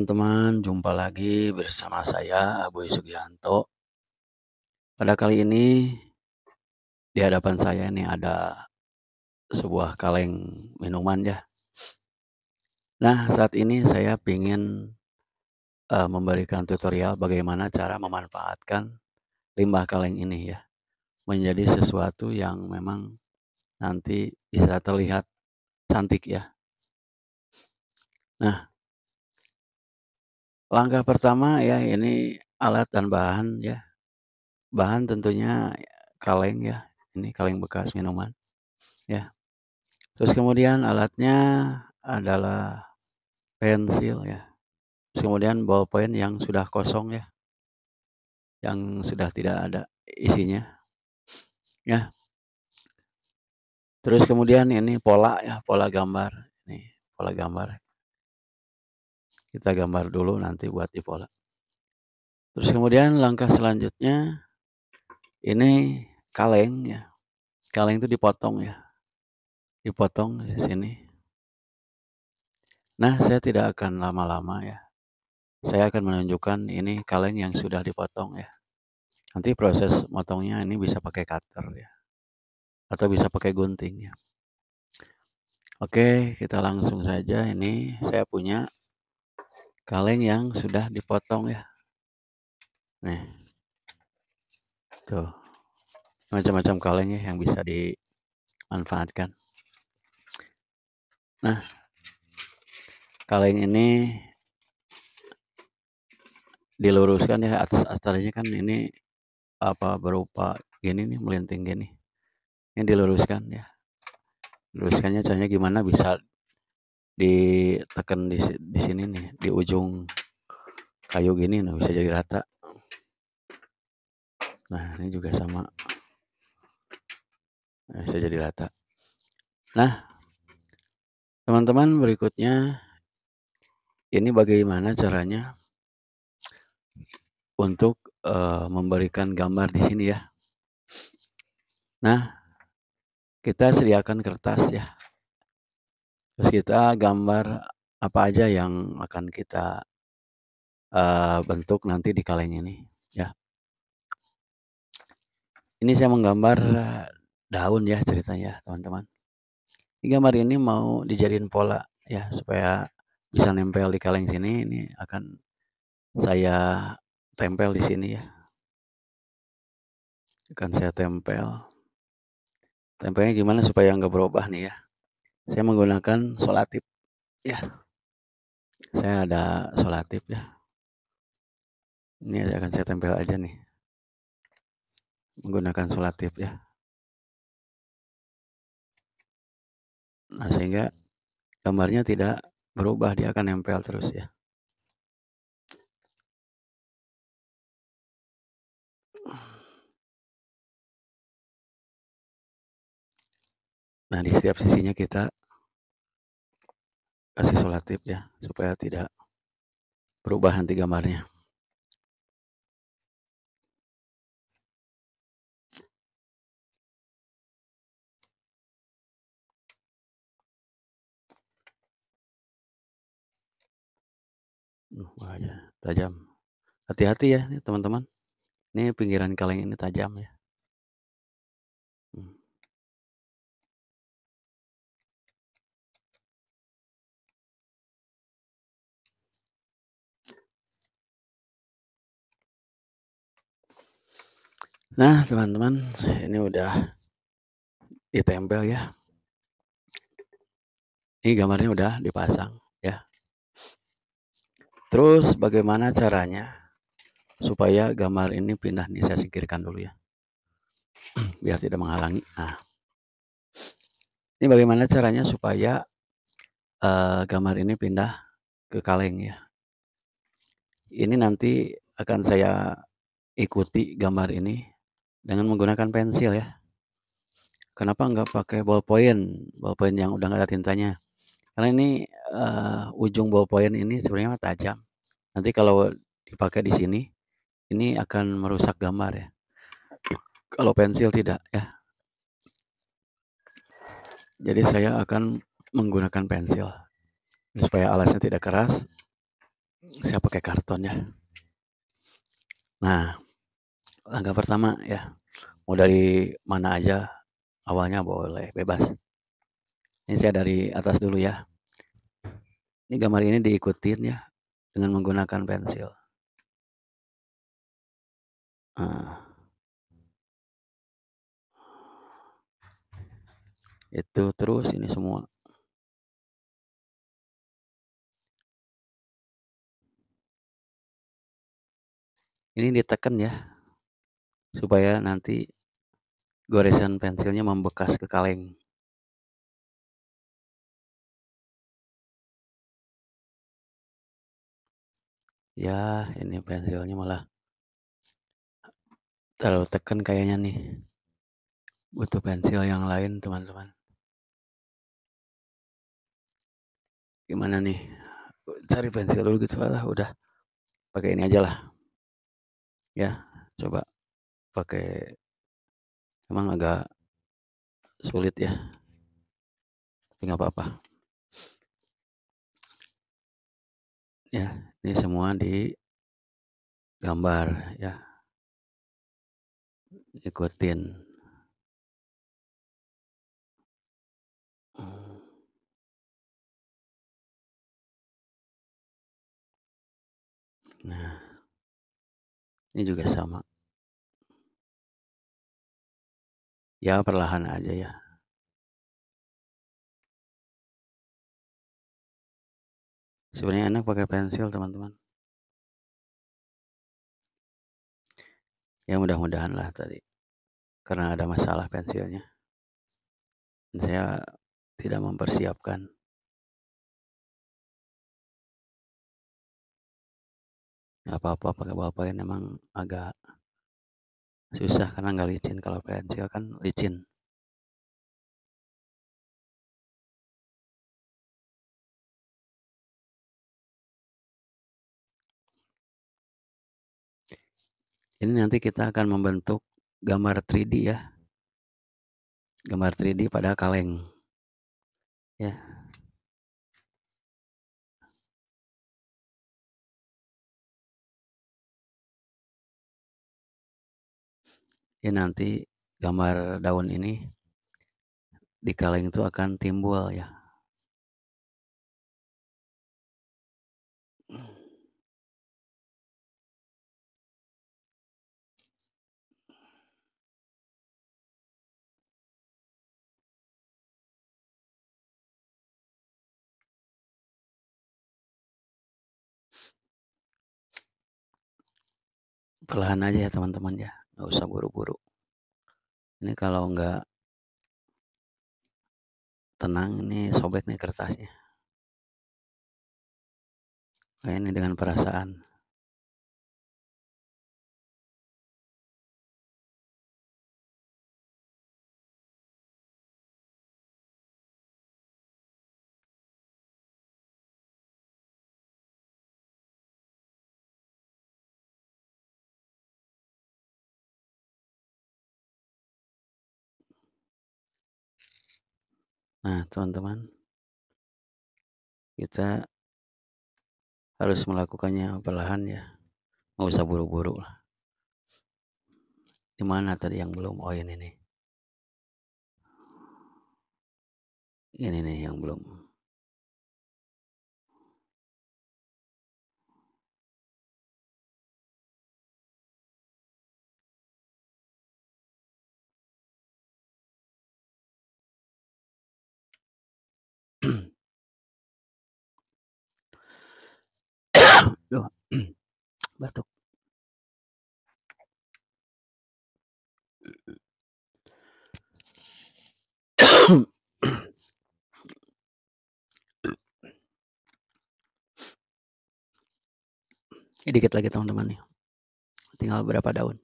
teman-teman, jumpa lagi bersama saya Aboy Sugianto. Pada kali ini di hadapan saya ini ada sebuah kaleng minuman ya. Nah, saat ini saya ingin memberikan tutorial bagaimana cara memanfaatkan limbah kaleng ini ya, menjadi sesuatu yang memang nanti bisa terlihat cantik ya. Nah, langkah pertama ya ini alat dan bahan ya. Bahan tentunya kaleng ya, ini kaleng bekas minuman ya. Terus kemudian alatnya adalah pensil ya. Terus kemudian ballpoint yang sudah kosong ya, yang sudah tidak ada isinya ya. Terus kemudian ini pola ya, pola gambar. Nih, pola gambar. Kita gambar dulu nanti buat di pola. Terus kemudian langkah selanjutnya ini kaleng ya. Kaleng itu dipotong ya. Dipotong di sini. Nah, saya tidak akan lama-lama ya. Saya akan menunjukkan ini kaleng yang sudah dipotong ya. Nanti proses motongnya ini bisa pakai cutter ya. Atau bisa pakai gunting ya. Oke, kita langsung saja. Ini saya punya kaleng yang sudah dipotong ya. Nih. Tuh. Macam-macam kaleng ya yang bisa dimanfaatkan. Nah, kaleng ini diluruskan ya, atasnya kan ini berupa gini nih, melinting gini. Ini diluruskan ya. Luruskannya caranya gimana, bisa ditekan di sini nih, di ujung kayu gini nih, bisa jadi rata. Nah, ini juga sama. Nah, bisa jadi rata. Nah, teman-teman, berikutnya ini bagaimana caranya untuk memberikan gambar di sini ya. Nah, kita sediakan kertas ya. Terus kita gambar apa aja yang akan kita bentuk nanti di kaleng ini ya. Ini saya menggambar daun ya ceritanya teman-teman. Gambar ini mau dijadiin pola ya supaya bisa nempel di kaleng sini. Ini akan saya tempel di sini ya. Akan saya tempel. Tempelnya gimana supaya nggak berubah nih ya. Saya menggunakan solatip ya. Saya ada solatip ya. Ini akan saya tempel aja nih. Menggunakan solatip ya. Nah, sehingga gambarnya tidak berubah, dia akan nempel terus ya. Nah, di setiap sisinya kita kasih solatip ya, supaya tidak berubah nanti gambarnya. Bahaya, tajam. Hati-hati ya teman-teman. Ini pinggiran kaleng ini tajam ya. Nah teman-teman, ini udah ditempel ya. Ini gambarnya udah dipasang ya. Terus bagaimana caranya supaya gambar ini pindah, nih saya singkirkan dulu ya. Biar tidak menghalangi. Nah, ini bagaimana caranya supaya gambar ini pindah ke kaleng ya. Ini nanti akan saya ikuti gambar ini dengan menggunakan pensil ya. Kenapa nggak pakai ballpoint? Ballpoint yang udah nggak ada tintanya. Karena ini ujung ballpoint ini sebenarnya tajam. Nanti kalau dipakai di sini, ini akan merusak gambar ya. Kalau pensil tidak ya. Jadi saya akan menggunakan pensil supaya alasnya tidak keras. Saya pakai karton ya. Nah, langkah pertama ya, mau dari mana aja awalnya boleh, bebas. Ini saya dari atas dulu ya. Ini gambar ini diikutin ya dengan menggunakan pensil. Nah, itu terus ini semua. Ini ditekan ya, supaya nanti goresan pensilnya membekas ke kaleng. Ya, ini pensilnya malah terlalu tekan kayaknya nih. Butuh pensil yang lain, teman-teman. Gimana nih? Cari pensil dulu gitu lah, udah. Pakai ini aja lah. Ya, coba pakai, emang agak sulit ya, tapi nggak apa-apa. Ya, ini semua digambar ya, ikutin. Nah, ini juga sama. Ya, perlahan aja ya. Sebenarnya enak pakai pensil, teman-teman. Ya, mudah-mudahan lah tadi. Karena ada masalah pensilnya. Dan saya tidak mempersiapkan. Nggak apa-apa pakai bolpen, emang agak susah karena nggak licin. Kalau pensil kan licin. Ini nanti kita akan membentuk gambar 3D ya. Gambar 3D pada kaleng. Ya, ya nanti gambar daun ini di kaleng itu akan timbul ya. Perlahan aja ya teman-teman ya. Nggak usah buru-buru. Ini kalau nggak tenang ini sobek nih kertasnya. Kayak ini dengan perasaan. Nah teman-teman, kita harus melakukannya perlahan ya. Nggak usah buru-buru lah. Di mana tadi yang belum? Oh ini nih. Ini nih yang belum. Duh, batuk. Ini dikit lagi teman-teman nih. Tinggal berapa daun.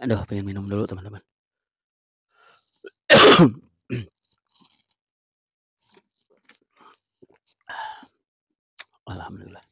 Aduh, pengen minum dulu teman-teman. Alhamdulillah.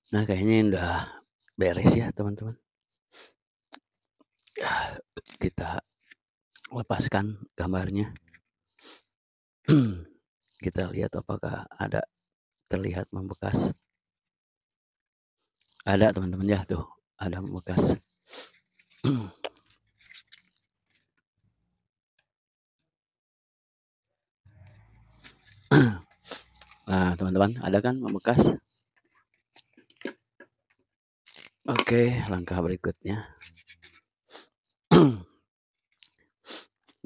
Nah, kayaknya udah beres ya, teman-teman. Kita lepaskan gambarnya. Kita lihat apakah ada terlihat membekas. Ada, teman-teman, ya, tuh, ada membekas. Nah, teman-teman, ada kan membekas? Oke, langkah berikutnya.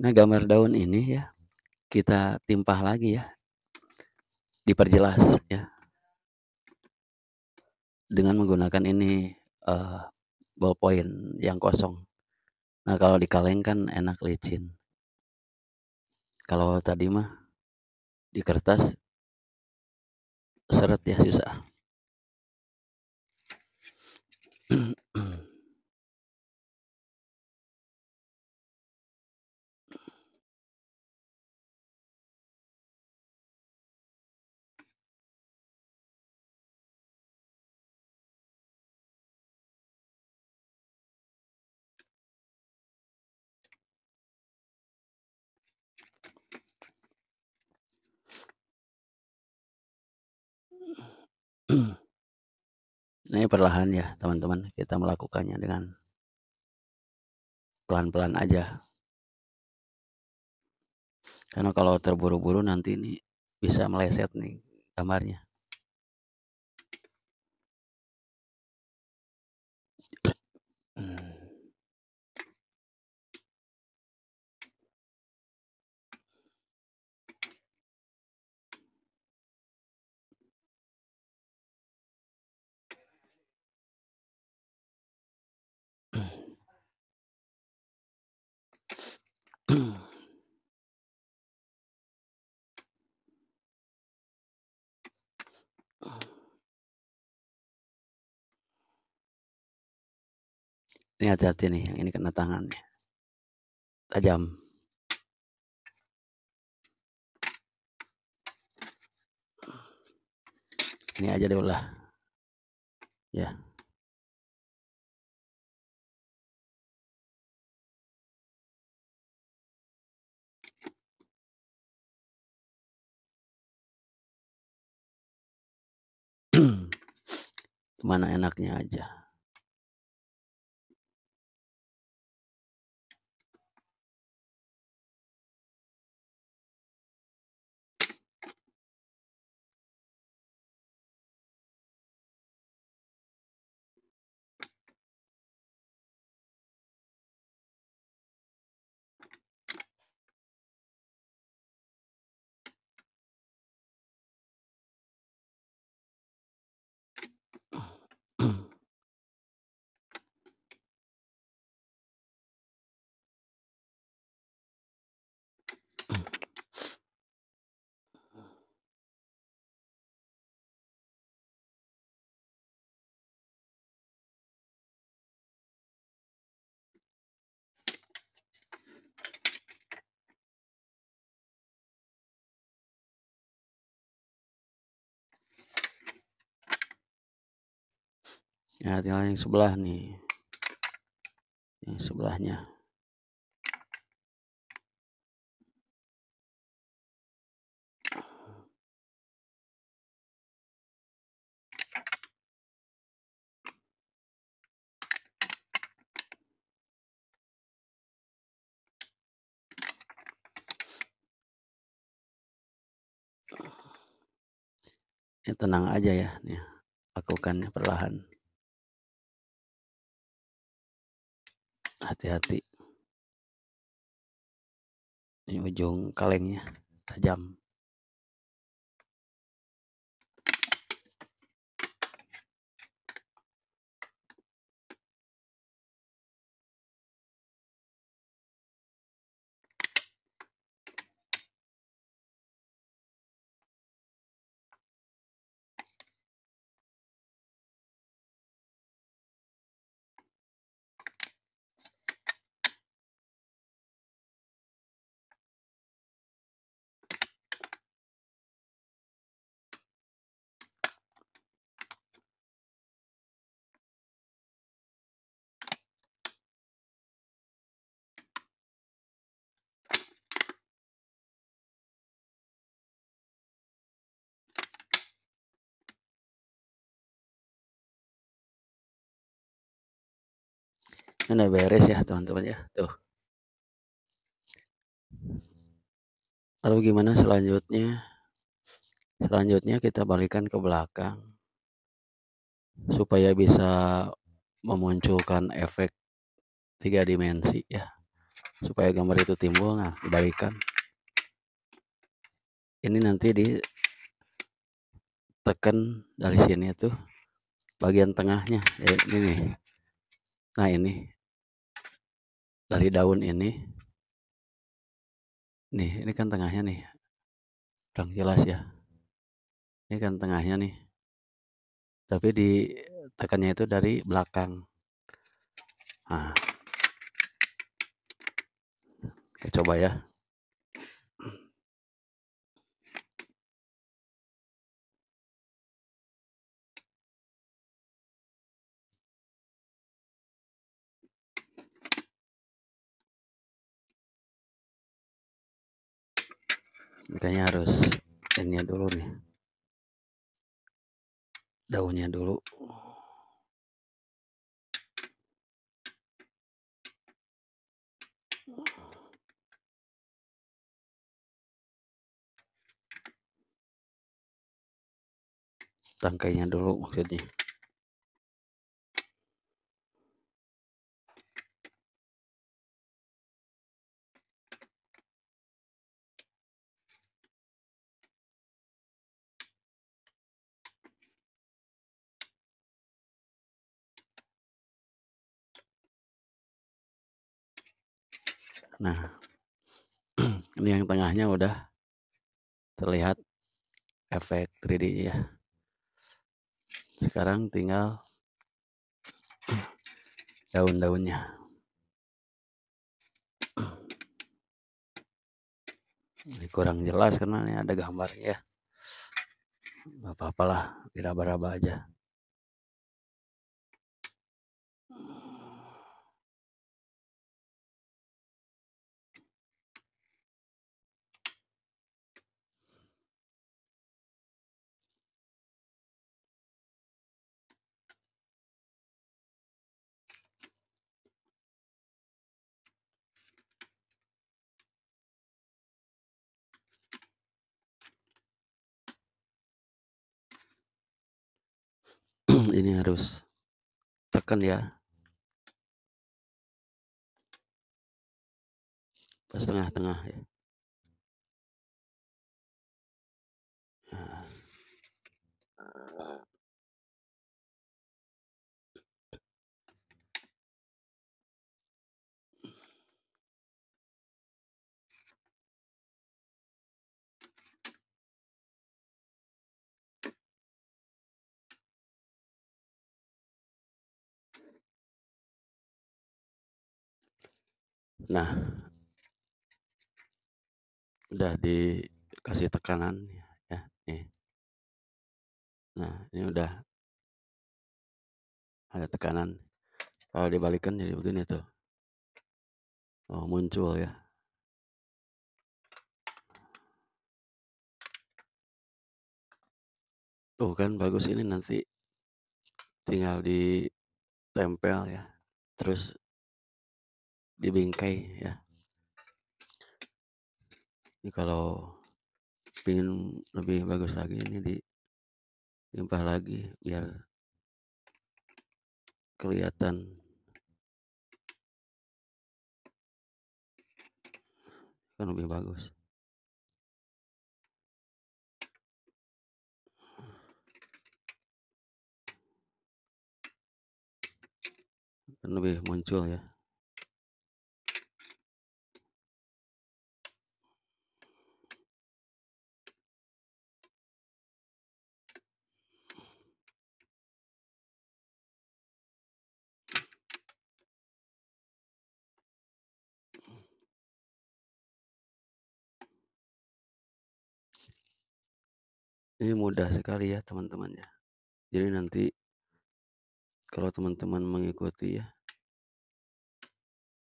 Nah, gambar daun ini ya, kita timpah lagi ya, diperjelas ya, dengan menggunakan ini ballpoint yang kosong. Nah, kalau dikaleng kan enak licin. Kalau tadi mah di kertas seret ya, susah. Ini perlahan ya, teman-teman, kita melakukannya dengan pelan-pelan aja. Karena kalau terburu-buru nanti ini bisa meleset nih gambarnya. Ini hati-hati nih, yang ini kena tangannya. Tajam. Ini aja dulu lah. Ya. Mana enaknya aja. Ya, tinggal yang sebelah nih. Yang sebelahnya. Ya, tenang aja ya, nih. Lakukannya perlahan. Hati-hati. Ini ujung kalengnya tajam. Ini udah beres ya teman-teman ya. Tuh. Lalu gimana selanjutnya? Selanjutnya kita balikan ke belakang supaya bisa memunculkan efek 3 dimensi ya. Supaya gambar itu timbul. Nah, dibalikan. Ini nanti ditekan dari sini tuh bagian tengahnya. Ya, ini nih. Nah, ini dari daun ini. Nih, ini kan tengahnya nih. Kurang jelas ya. Ini kan tengahnya nih. Tapi ditekannya itu dari belakang. Nah, kita coba ya. Makanya harus ini dulu nih. Daunnya dulu. Tangkainya dulu maksudnya. Nah, ini yang tengahnya udah terlihat efek 3D ya. Sekarang tinggal daun-daunnya. Ini kurang jelas karena ini ada gambarnya ya. Gak apa-apalah, diraba-raba aja. Ini harus tekan ya. Pas tengah-tengah ya. Nah, udah dikasih tekanan ya. Nih. Nah, ini udah ada tekanan. Kalau dibalikan jadi begini tuh. Oh, muncul ya. Tuh kan bagus, ini nanti tinggal ditempel ya. Terus dibingkai ya. Ini kalau ingin lebih bagus lagi ini dilimpah lagi biar kelihatan kan lebih bagus. Kan lebih muncul ya. Ini mudah sekali ya teman-teman ya. Jadi nanti kalau teman-teman mengikuti ya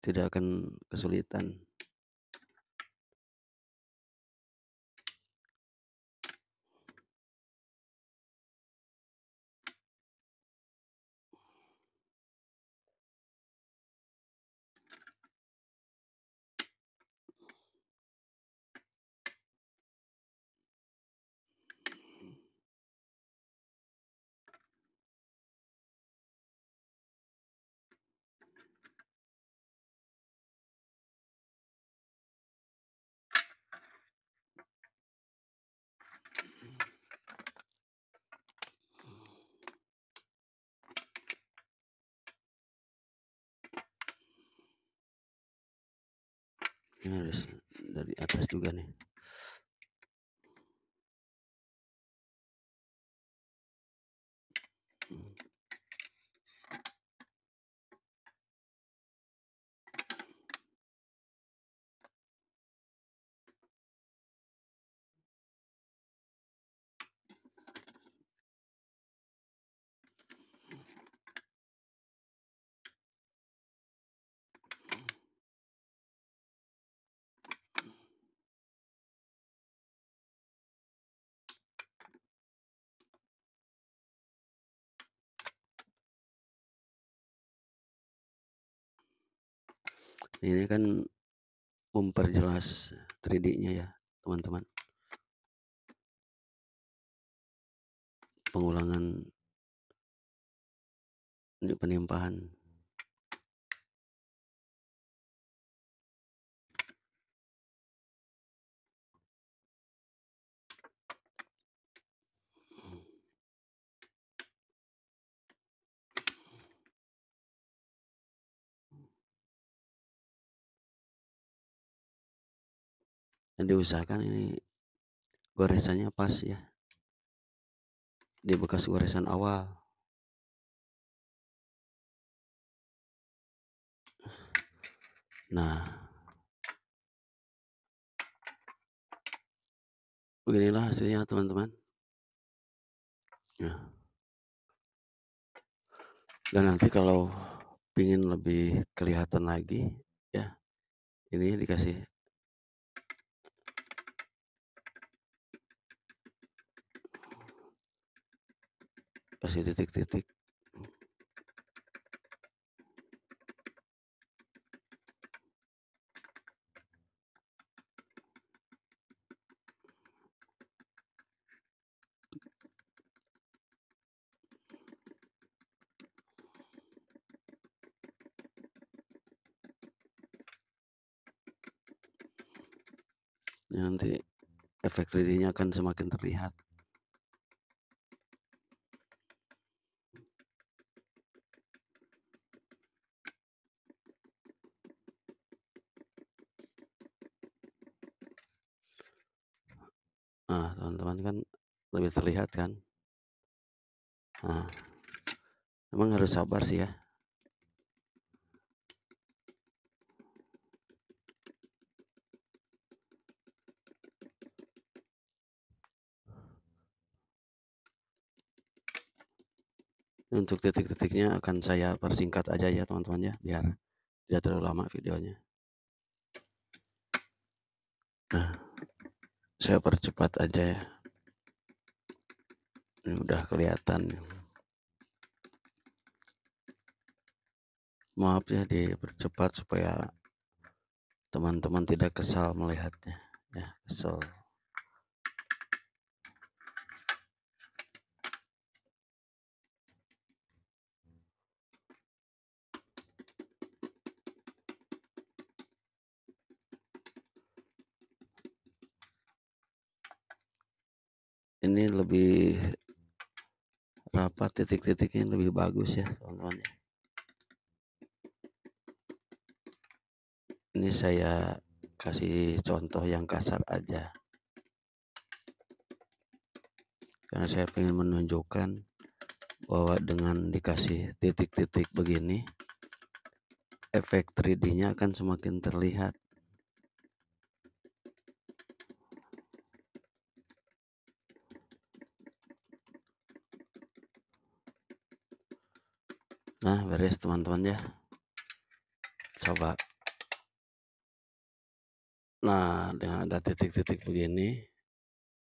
tidak akan kesulitan. Ini harus dari atas juga nih. Ini kan memperjelas 3D-nya ya, teman-teman. Pengulangan ini penimpahan. Dan diusahakan ini goresannya pas ya, di bekas goresan awal. Nah, beginilah hasilnya teman-teman. Ya. Dan nanti kalau ingin lebih kelihatan lagi ya, ini dikasih titik-titik. Ya, nanti efek 3D-nya akan semakin terlihat. Nah, teman-teman kan lebih terlihat kan. Nah, memang harus sabar sih ya. Untuk titik-titiknya akan saya persingkat aja ya teman-teman ya, biar tidak terlalu lama videonya. Nah, saya percepat aja ya. Ini udah kelihatan. Maaf ya dipercepat supaya teman-teman tidak kesal melihatnya. Ya, kesal. Ini lebih rapat, titik-titiknya lebih bagus ya teman-teman ya. Ini saya kasih contoh yang kasar aja, karena saya ingin menunjukkan bahwa dengan dikasih titik-titik begini, efek 3D-nya akan semakin terlihat. Nah, beres teman-teman ya. Coba. Nah, dengan ada titik-titik begini,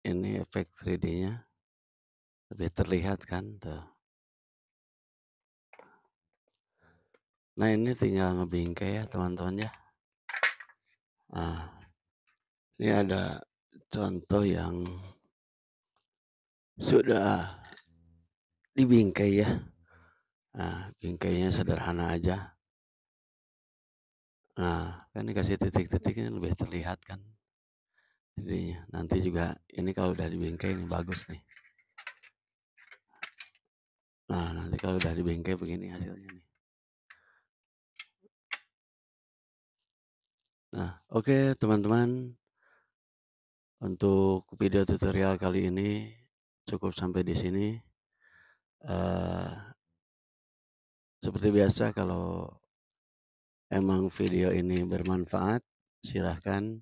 ini efek 3D-nya lebih terlihat kan tuh. Nah, ini tinggal ngebingkai ya teman-teman ya. Nah, ini ada contoh yang sudah dibingkai ya. Nah, bingkainya sederhana aja. Nah, kan dikasih titik-titik ini lebih terlihat kan. Jadi nanti juga ini kalau udah dibingkai ini bagus nih. Nah, nanti kalau udah dibingkai begini hasilnya nih. Nah, oke teman-teman, untuk video tutorial kali ini cukup sampai di sini. Seperti biasa kalau emang video ini bermanfaat, silahkan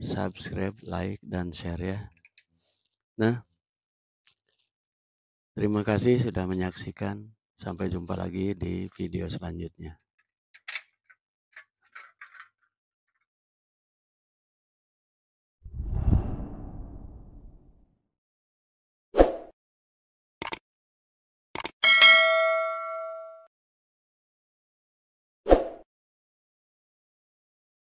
subscribe, like, dan share ya. Nah, terima kasih sudah menyaksikan. Sampai jumpa lagi di video selanjutnya.